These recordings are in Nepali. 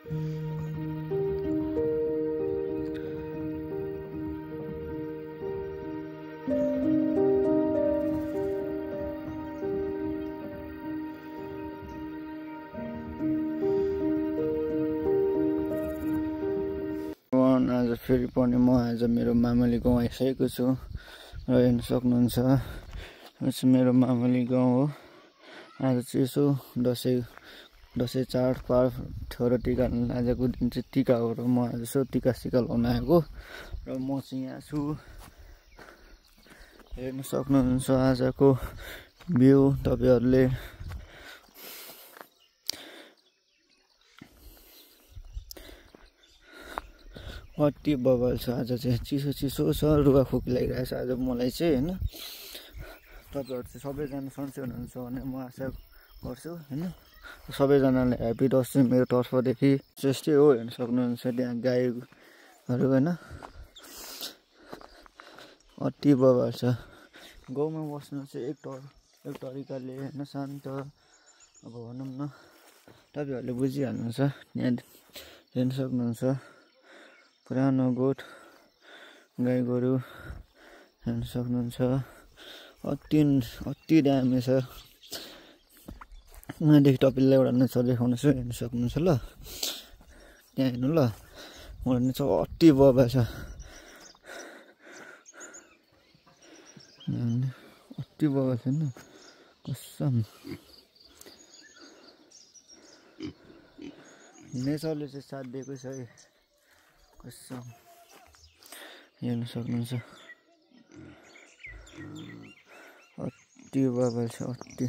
आज फेरि पनि म आज मेरो मामाली गाउँ आइसकेको छु र हेर्न सक्नुहुन्छ मेरो मामाली गाउँ हो। आज चाहिँ यसो दसैँ चाडबाड छोरो टिका आजको दिन चाहिँ टिका हो र म आज यसो टिका सिका लाउन आएको र म चाहिँ यहाँ छु। हेर्न सक्नुहुन्छ आजको भ्यू तपाईहरुले। अति बवाल छ। आज चाहिँ चिसो छ, रुगाखोकी लागिरहेछ आज मलाई चाहिँ हैन। तपाईहरु चाहिँ सबैजना सन्चै हुनुहुन्छ भने म आशा गर्छु हैन। सबैजनालाई ह्यापी दसैँ मेरो तर्फदेखि। त्यस्तै हो हेर्न सक्नुहुन्छ त्यहाँ गाईहरु हैन। अति बवाल छ। गाउँमा बस्नु चाहिँ एक तरिकाले हैन शान्त अब भनौं न तपाईहरुले बुझिहाल्नुहुन्छ। यहाँ हेर्न सक्नुहुन्छ पुरानो गोठ गाई गोरु हेर्न सक्नुहुन्छ। अति दामी छ। यहाँदेखि तपाईलाई एउटा नजारा देखाउनेछु हेर्न सक्नुहुन्छ ल। त्यहाँ हेर्नु ल मलाई चाहिँ अति बवाल छ। अति बवाल छ नि कसम। नेचरले चाहिँ साथ दिएको छ है कसम। हेर्न सक्नुहुन्छ अति बवाल छ अति।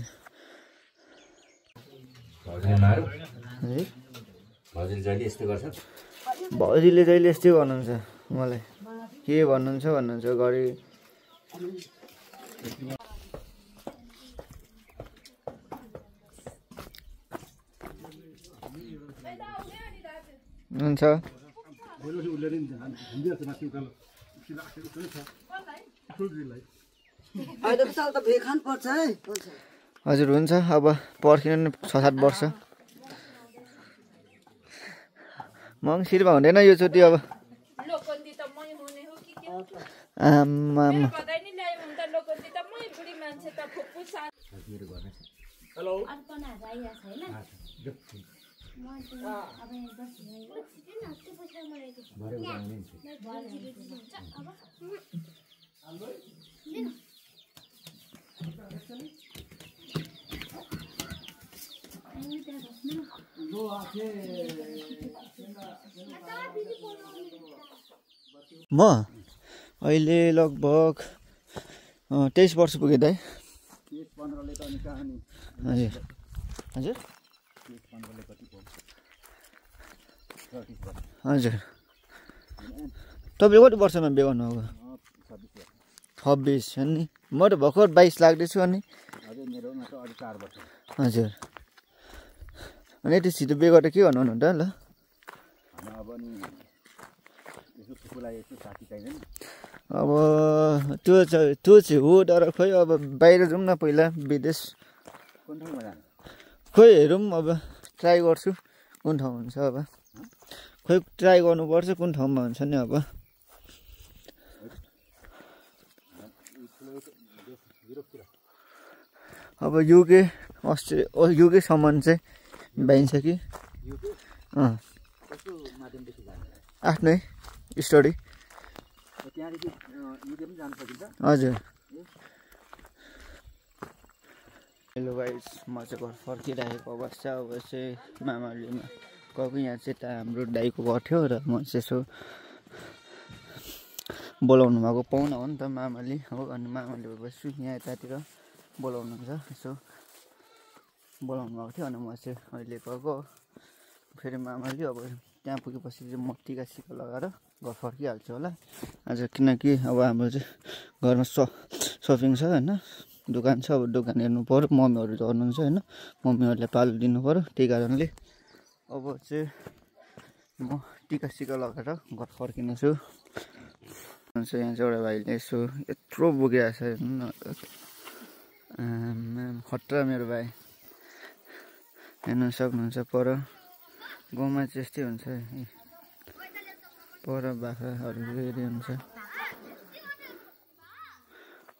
भौजीले जहिले यस्तो गर्छ। भौजीले जहिले यस्तै भन्नुहुन्छ मलाई। के भन्नुहुन्छ घरि हुन्छ। हजुर हुन्छ। अब पर्खिनु नि 6-7 वर्ष मङ्सिरमा हुँदैन यो चोटि अब। आमा म अहिले लगभग 23 वर्ष पुगे दाइ। हजुर हजुर हजुर। तपाईँ कति वर्षमा बिहे गर्नुभएको? 26 नि। म त भर्खर 22 लाग्दैछु अनि। हजुर अनि यति छिटो बिहे गरेर के गर्नु त ल? अब त्यो चाहिँ हो तर खोइ अब बाहिर जाउँ न पहिला विदेश। खोइ हेरौँ अब ट्राई गर्छु कुन ठाउँ हुन्छ अब। खोइ ट्राई गर्नुपर्छ कुन ठाउँमा हुन्छ नि अब। अब युके युकेसम्म चाहिँ भइन्छ कि आफ्नै स्टडी। हजुर। हेलो गाइस म चाहिँ घर फर्किरहेको अवस्था। अब चाहिँ मामालीमा गएको। यहाँ चाहिँ हाम्रो दाइको घर थियो र म चाहिँ यसो बोलाउनु भएको पाहुना हो नि त मामाली हो। अनि मामाली बस्छु यहाँ यतातिर बोलाउनुहुन्छ यसो बोलाउनु भएको थियो। अनि म चाहिँ अहिले गएको फेरि मामाली। अब त्यहाँ पुगेपछि चाहिँ म टिका सिका लगाएर घर फर्किहाल्छु होला आज। किनकि अब हाम्रो चाहिँ घरमा सपिङ छ होइन। दोकान छ। अब दोकान हेर्नु पर्यो। मम्मीहरू झर्नुहुन्छ होइन। मम्मीहरूले पालो दिनु पर्यो त्यही कारणले अब चाहिँ म टिका सिका लगाएर घर फर्किनेछु। यहाँ चाहिँ एउटा भाइले यसो यत्रो बोकिरहेको छ हेर्नु न। खतरा मेरो भाइ हेर्न सक्नुहुन्छ पर गाउँमा चाहिँ यस्तै हुन्छ पर बाख्राहरू हेरी हुन्छ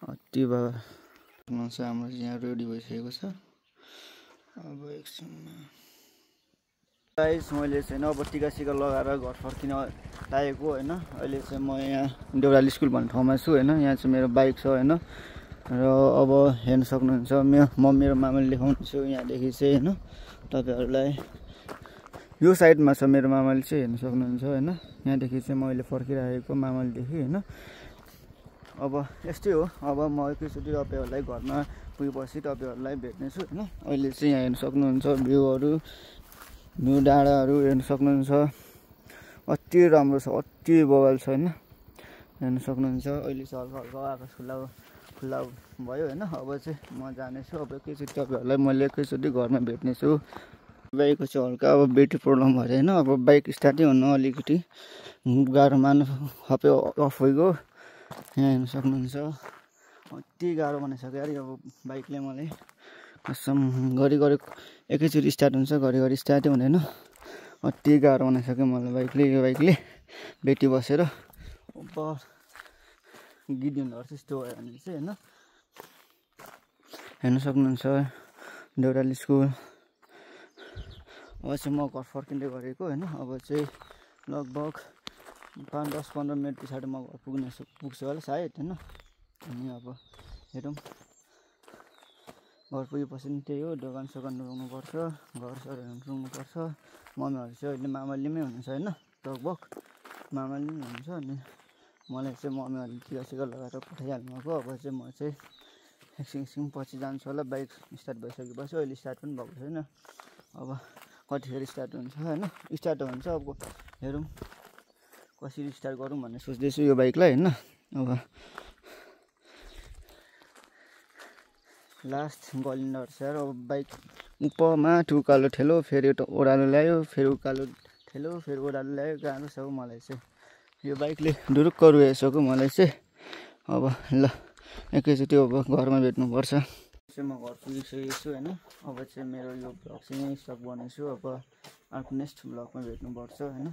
अति भयो चाहिँ हाम्रो यहाँ रेडी भइसकेको छ अब एकछिनमा गाइस मैले चाहिँ अब टिका सिका लगाएर घर फर्किन लागेको होइन अहिले चाहिँ म यहाँ देउराली स्कुल भन्ने ठाउँमा छु होइन यहाँ चाहिँ मेरो बाइक छ होइन र अब हेर्न सक्नुहुन्छ म मेरो मामाले देखाउँछु यहाँदेखि चाहिँ होइन तपाईँहरूलाई यो साइडमा छ मेरो मामाले चाहिँ हेर्न सक्नुहुन्छ होइन यहाँदेखि चाहिँ मैले फर्किरहेको मामालेदेखि होइन अब यस्तै हो अब म एकैचोटि तपाईँहरूलाई घरमा पुगेपछि तपाईँहरूलाई भेट्नेछु होइन अहिले चाहिँ यहाँ हेर्न सक्नुहुन्छ भ्यू डाँडाहरू हेर्न सक्नुहुन्छ अति राम्रो छ अति बवाल छ होइन हेर्न सक्नुहुन्छ अहिले चाहिँ हल्का हल्का आकाश खुल्ला भयो होइन अब चाहिँ म जानेछु अब एकैचोटि तपाईँहरूलाई मैले एकैचोटि घरमा भेट्नेछु बाइकको चाहिँ हल्का अब ब्याट्री प्रब्लम भएर होइन अब बाइक स्टार्टै हुनु अलिकति गाह्रो मानु हप्पै अफ भइगयो यहाँ हेर्न सक्नुहुन्छ अति गाह्रो बनाइसक्यो अरे अब बाइकले मलाई कसम घरि एकैचोटि स्टार्ट हुन्छ घरि स्टार्टै हुँदैन अति गाह्रो बनाइसक्यो मलाई यो बाइकले बेटी बसेर अब गिडियनहरू त्यस्तो भयो भने चाहिँ होइन हेर्न सक्नुहुन्छ देउराली स्कुल अब चाहिँ म घर फर्किँदै गरेको होइन अब चाहिँ लगभग 5-10-15 मिनट पछाडि म घर पुग्छु होला सायद होइन अनि अब हेरौँ घर पुगेपछि नि त्यही हो दोकान सोकान ढुक्नुपर्छ घरसर ढुक्नुपर्छ मम्मीहरू चाहिँ अहिले मामालीमै हुनुहुन्छ होइन लगभग मामाली नै हुनुहुन्छ अनि मलाई चाहिँ मम्मीहरूले टिका सिका लगाएर पठाइहाल्नु भएको अब चाहिँ म चाहिँ एकछिन पछि जान्छु होला बाइक स्टार्ट भइसकेपछि अहिले स्टार्ट पनि भएको छैन अब कतिखेर स्टार्ट हुन्छ होइन स्टार्ट हुन्छ अब हेरौँ कसरी स्टार्ट गरौँ भन्ने सोच्दैछु यो बाइकलाई होइन अब लास्ट गलिन्डर छ अब बाइक उपमा उकालो ठेलो फेरि ओह्रालो ल्यायो फेरि उकालो ठेलो फेरि ओह्रालो ल्यायो गाह्रो छ मलाई चाहिँ यो बाइकले डुरुक्क रुइसक्यो मलाई चाहिँ अब ल एकैचोटि अब घरमा भेट्नुपर्छ चाहिँ म घर पुगिसकेको छु होइन अब चाहिँ मेरो यो भ्लग चाहिँ यहीँ स्टप गर्नेछु अब अर्को नेक्स्ट भ्लगमा भेट्नुपर्छ होइन